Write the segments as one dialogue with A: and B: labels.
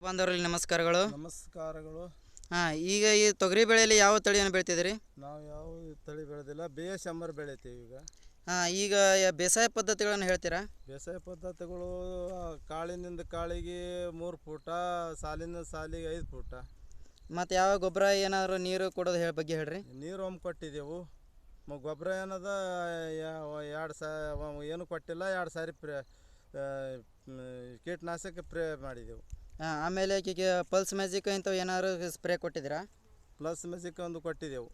A: ಬಾಂಧವರಲ್ಲಿ ನಮಸ್ಕಾರಗಳು.
B: ನಮಸ್ಕಾರಗಳು.
A: ಈಗ ಈ ತೊಗರಿ ಬೆಳೆಯಲ್ಲಿ ಯಾವ ತಳಿಯನ್ನು ಬೆಳಿತಿದ್ದೀರಿ?
B: ನಾವು ಯಾವ ತಳಿ ಬೆಳೆದಿಲ್ಲ, BS ಬೆಳಿತೀವಿ ಈಗ.
A: ಈಗ ಬೇಸಾಯ ಪದ್ಧತಿಗಳನ್ನು ಹೇಳ್ತೀರಾ?
B: ಬೇಸಾಯ ಪದ್ಧತಿಗಳು ಕಾಳಿನಿಂದ ಕಾಳಿಗೆ 3 ಫೂಟ, ಸಾಲಿನ ಸಾಲಿಗೆ 5 ಫೂಟ.
A: ಮತ್ತು ಯಾವ ಗೊಬ್ಬರ ಏನಾದರೂ ನೀರು ಕೊಡೋದು ಬಗ್ಗೆ ಹೇಳ್ರಿ.
B: ನೀರು ಒಮ್ಮೆ ಕೊಟ್ಟಿದ್ದೆವು. ಗೊಬ್ಬರ ಏನದ ಏನು ಕೊಟ್ಟಿಲ್ಲ. 2 ಸಾರಿ ಕೀಟನಾಶಕ ಸ್ಪ್ರೇ ಮಾಡಿದೆವು.
A: ಆಮೇಲೆ ಪಲ್ಸ್ ಮ್ಯಾಜಿಕ್ ಇಂಥವು ಏನಾದ್ರು ಸ್ಪ್ರೇ ಕೊಟ್ಟಿದ್ದೀರಾ?
B: ಪ್ಲಸ್ ಮ್ಯಾಜಿಕ್ ಒಂದು ಕೊಟ್ಟಿದ್ದೆವು.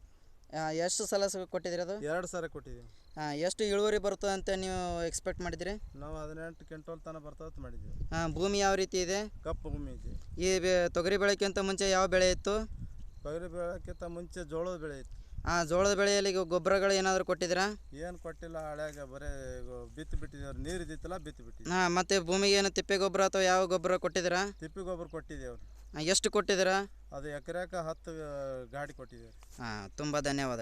A: ಎಷ್ಟು ಸಲ ಕೊಟ್ಟಿದ್ದೀರಿ ಅದು?
B: 2 ಸಾರಿ ಕೊಟ್ಟಿದ್ದೆವು.
A: ಎಷ್ಟು ಇಳುವರಿ ಬರ್ತದೆ ಅಂತ ನೀವು ಎಕ್ಸ್ಪೆಕ್ಟ್ ಮಾಡಿದಿರಿ?
B: ನಾವು 18 ಕ್ವಿಂಟಲ್ ತನಕ ಬರ್ತದೆ ಮಾಡಿದ್ದೀವಿ.
A: ಭೂಮಿ ಯಾವ ರೀತಿ ಇದೆ?
B: ಕಪ್ಪು ಭೂಮಿ ಇದೆ.
A: ಈ ತೊಗರಿ ಬೆಳೆಕ್ಕಿಂತ ಮುಂಚೆ ಯಾವ ಬೆಳೆ ಇತ್ತು?
B: ತೊಗರಿ ಬೆಳೆಕ್ಕಿಂತ ಮುಂಚೆ ಜೋಳದ ಬೆಳೆ ಇತ್ತು.
A: ಜೋಳದ ಬೆಳೆಯಲ್ಲಿ ಗೊಬ್ಬರಗಳು ಏನಾದರೂ ಕೊಟ್ಟಿದ್ದೀರಾ?
B: ಏನು ಕೊಟ್ಟಿಲ್ಲ, ಹಳ್ಯಾಗ ಬರೀ ಬಿತ್ತಿ ಬಿಟ್ಟಿದ್ದೇವ್ರಿ. ನೀರು ಇದ್ದಿತ್ತಲ್ಲ, ಬಿತ್ತಿ ಬಿಟ್ಟಿದ್ದೀವಿ.
A: ಮತ್ತು ಭೂಮಿಗೆ ಏನು ತಿಪ್ಪೆ ಗೊಬ್ಬರ ಅಥವಾ ಯಾವ ಗೊಬ್ಬರ ಕೊಟ್ಟಿದ್ದೀರಾ?
B: ತಿಪ್ಪೆ ಗೊಬ್ಬರ ಕೊಟ್ಟಿದ್ದೇವ್ರಿ.
A: ಎಷ್ಟು ಕೊಟ್ಟಿದ್ದೀರಾ?
B: ಅದು ಎಕರೆಕ 10 ಗಾಡಿ ಕೊಟ್ಟಿದ್ದೇವೆ.
A: ತುಂಬ ಧನ್ಯವಾದ.